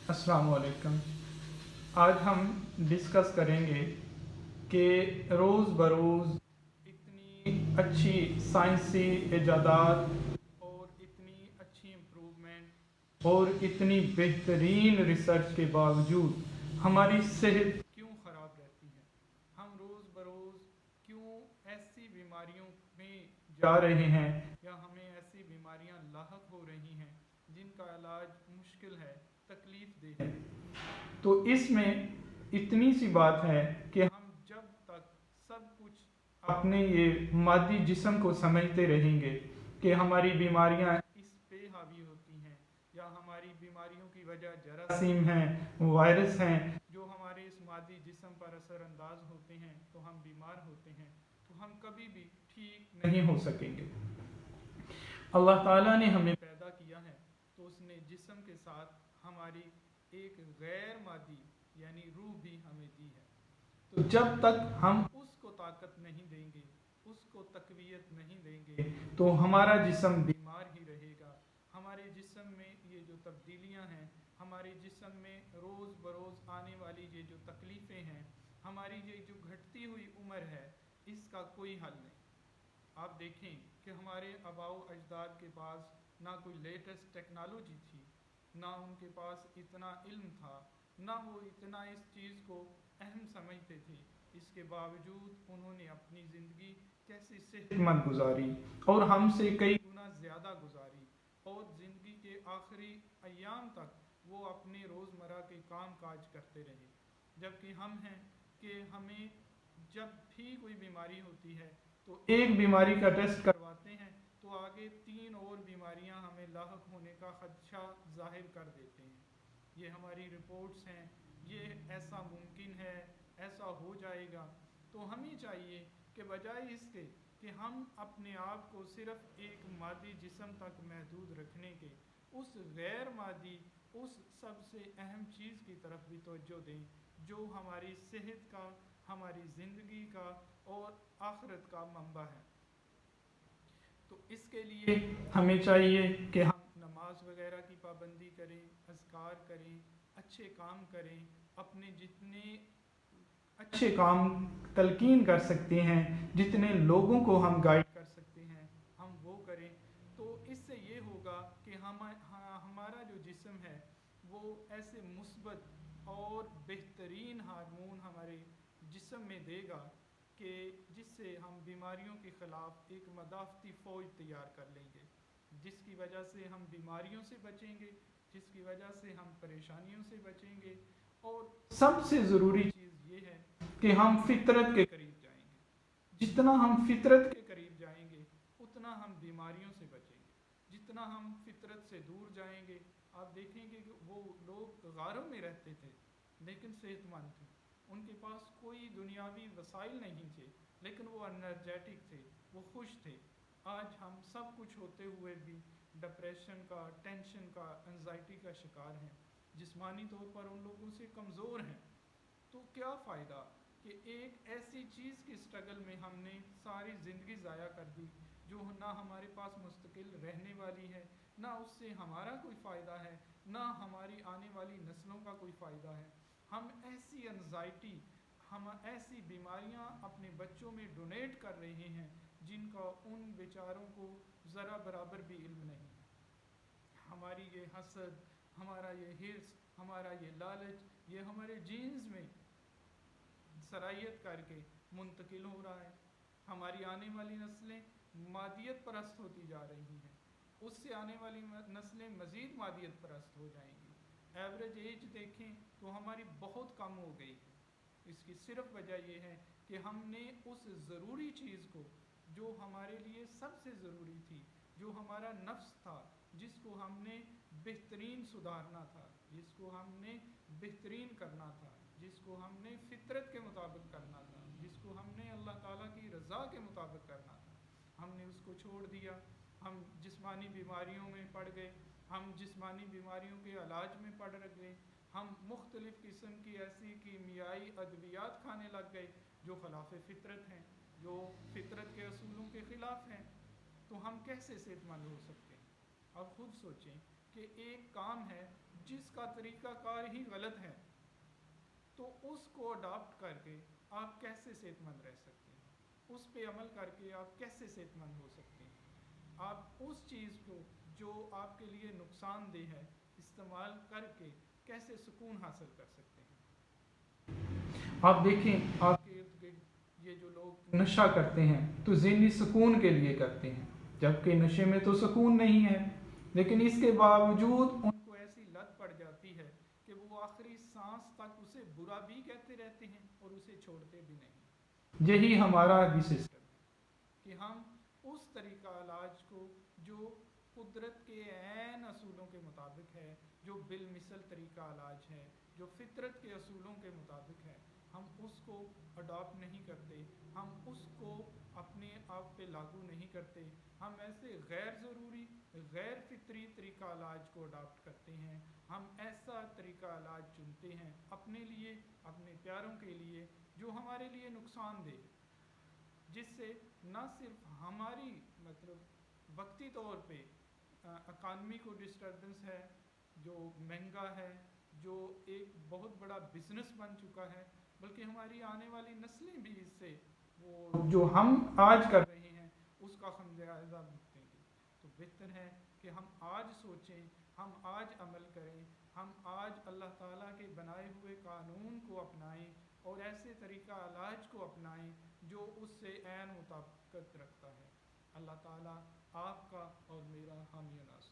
अस्सलाम वालेकुम। आज हम डिस्कस करेंगे कि रोज़ बरोज़ इतनी अच्छी साइंसी इजादात और इतनी अच्छी इम्प्रूवमेंट और इतनी बेहतरीन रिसर्च के बावजूद हमारी सेहत क्यों ख़राब रहती है। हम रोज़ बरोज़ क्यों ऐसी बीमारियों में जा रहे हैं या हमें ऐसी बीमारियां लाहक हो रही हैं जिनका इलाज मुश्किल है, तकलीफ दे है। तो इसमें इतनी सी बात है कि हम जब तक सब कुछ अपने ये मादी जिस्म को समझते रहेंगे कि हमारी बीमारियां इस पे हावी होती हैं या हमारी बीमारियों की वजह जरासीम हैं, वायरस हैं जो हमारे इस मादी जिस्म पर असर अंदाज होते हैं, तो हम बीमार होते हैं, तो हम कभी भी ठीक नहीं हो सकेंगे। अल्लाह ताला ने हमें पैदा किया है तो उसने जिस्म के साथ हमारी एक गैर मादी यानी रूह भी हमें दी है। तो जब तक हम उसको ताकत नहीं देंगे, उसको तकवीयत नहीं देंगे, तो हमारा जिस्म बीमार ही रहेगा। हमारे जिस्म में ये जो तब्दीलियां हैं, हमारे जिस्म में रोज़ बरोज़ आने वाली ये जो तकलीफ़ें हैं, हमारी ये जो घटती हुई उम्र है, इसका कोई हल नहीं। आप देखें कि हमारे आबाओ अजदाद के पास ना कोई लेटेस्ट टेक्नोलॉजी थी, ना उनके पास इतना इल्म था, ना वो इतना इस चीज़ को अहम समझते थे। इसके बावजूद उन्होंने अपनी ज़िंदगी कैसी सेहतमंद गुजारी और हमसे कई गुना ज़्यादा गुजारी, और ज़िंदगी के आखिरी अयाम तक वो अपने रोज़मर्रा के काम काज करते रहे। जबकि हम हैं कि हमें जब भी कोई बीमारी होती है तो एक बीमारी का टेस्ट करवाते हैं तो आगे 3 और बीमारियां हमें लाहक होने का खदशा जाहिर कर देते हैं। ये हमारी रिपोर्ट्स हैं, ये ऐसा मुमकिन है, ऐसा हो जाएगा। तो हमें चाहिए कि बजाय इसके कि हम अपने आप को सिर्फ एक मादी जिस्म तक महदूद रखने के, उस गैर मादी, उस सबसे अहम चीज़ की तरफ भी तवज्जो दें जो हमारी सेहत का, हमारी ज़िंदगी का और आखिरत का मंबा है। तो इसके लिए हमें चाहिए कि हम नमाज वगैरह की पाबंदी करें, अज़कार करें, अच्छे काम करें, अपने जितने अच्छे काम तलकीन कर सकते हैं, जितने लोगों को हम गाइड कर सकते हैं, हम वो करें। तो इससे ये होगा कि हमारा जो जिस्म है वो ऐसे मुस्बत और बेहतरीन हार्मोन हमारे जिस्म में देगा कि जिससे हम बीमारियों के ख़िलाफ़ एक मदाफ़ती फ़ौज तैयार कर लेंगे, जिसकी वजह से हम बीमारियों से बचेंगे, जिसकी वजह से हम परेशानियों से बचेंगे। और सबसे ज़रूरी चीज़ ये है कि हम फितरत के करीब जाएंगे। जितना हम फितरत के करीब जाएंगे उतना हम बीमारियों से बचेंगे। जितना हम फितरत से दूर जाएंगे, आप देखेंगे कि वो लोग गारों में रहते थे लेकिन सेहतमंद थे, उनके पास कोई दुनियावी वसाइल नहीं थे, लेकिन वो एनर्जेटिक थे, वो खुश थे। आज हम सब कुछ होते हुए भी डिप्रेशन का, टेंशन का, एंजाइटी का शिकार हैं, जिस्मानी तौर पर उन लोगों से कमज़ोर हैं। तो क्या फ़ायदा कि एक ऐसी चीज़ की स्ट्रगल में हमने सारी ज़िंदगी ज़ाया कर दी जो ना हमारे पास मुस्तकिल रहने वाली है, ना उससे हमारा कोई फ़ायदा है, ना हमारी आने वाली नस्लों का कोई फ़ायदा है। हम ऐसी एनजाइटी, हम ऐसी बीमारियां अपने बच्चों में डोनेट कर रहे हैं जिनका उन बेचारों को ज़रा बराबर भी इल्म नहीं है। हमारी ये हसद, हमारा ये हिर्स, हमारा ये लालच, ये हमारे जीन्स में सरायत करके मुंतकिल हो रहा है। हमारी आने वाली नस्लें मादियत परस्त होती जा रही हैं, उससे आने वाली नस्लें मज़ीद मादियत परस्त हो जाएंगी। एवरेज एज देखें तो हमारी बहुत कम हो गई है। इसकी सिर्फ वजह यह है कि हमने उस ज़रूरी चीज़ को जो हमारे लिए सबसे ज़रूरी थी, जो हमारा नफ्स था, जिसको हमने बेहतरीन सुधारना था, जिसको हमने बेहतरीन करना था, जिसको हमने फितरत के मुताबिक करना था, जिसको हमने अल्लाह ताला की रज़ा के मुताबिक करना था, हमने उसको छोड़ दिया। हम जिस्मानी बीमारियों में पड़ गए, हम जिस्मानी बीमारियों के इलाज में पड़ गए, हम मुख्तलिफ़ किस्म की ऐसी कीमियाई अद्वियात खाने लग गए जो खिलाफ फितरत हैं, जो फितरत के असूलों के ख़िलाफ़ हैं। तो हम कैसे सेहतमंद हो सकते हैं? अब खुद सोचें कि एक काम है جس کا طریقہ کار ہی غلط ہے، تو اس کو اڈاپٹ کر کے آپ کیسے صحت مند رہ سکتے ہیں؟ اس پہ عمل کر کے آپ کیسے صحت مند ہو سکتے ہیں؟ آپ اس چیز کو جو آپ کے لیے نقصان دہ ہے استعمال کر کے کیسے سکون حاصل کر سکتے ہیں؟ آپ دیکھیں آپ کے ارد گرد یہ جو لوگ نشہ کرتے ہیں تو ذہنی سکون کے لیے کرتے ہیں، جبکہ نشے میں تو سکون نہیں ہے، لیکن اس کے باوجود ان کو ایسی لت پڑ جاتی ہے کہ وہ آخری سانس تک اسے برا بھی کہتے رہتے ہیں اور اسے چھوڑتے بھی نہیں۔ یہی ہمارا بھی سسٹم ہے کہ ہم اس طریقہ علاج کو جو قدرت کے عین اصولوں کے مطابق ہے، جو بالمثل طریقہ علاج ہے، جو فطرت کے اصولوں کے مطابق ہے، ہم اس کو اڈاپٹ نہیں کرتے، ہم اس کو اپنے آپ پہ لاگو نہیں کرتے، ہم ایسے غیر ضروری غیر فطری طریقہ علاج کو اڈاپٹ کرتے ہیں، ہم ایسا طریقہ علاج چنتے ہیں اپنے لیے، اپنے پیاروں کے لیے، جو ہمارے لیے نقصان دہ، جس سے نہ صرف ہماری وقتی طور پہ اکانومی کو ڈسٹربنس ہے، جو مہنگا ہے، جو ایک بہت بڑا بزنس بن چکا ہے، بلکہ ہماری آنے والی نسلیں بھی اس سے وہ جو ہم آج کر رہے ہیں اس کا خمیازہ بھگتیں گے۔ تو بہتر ہے کہ ہم آج سوچیں، ہم آج عمل کریں، ہم آج اللہ تعالیٰ کے بنائے ہوئے قانون کو اپنائیں اور ایسے طریقہ علاج کو اپنائیں جو اس سے عین مطابقت رکھتا ہے۔ اللہ تعالیٰ آپ کا اور میرا حامی و ناصر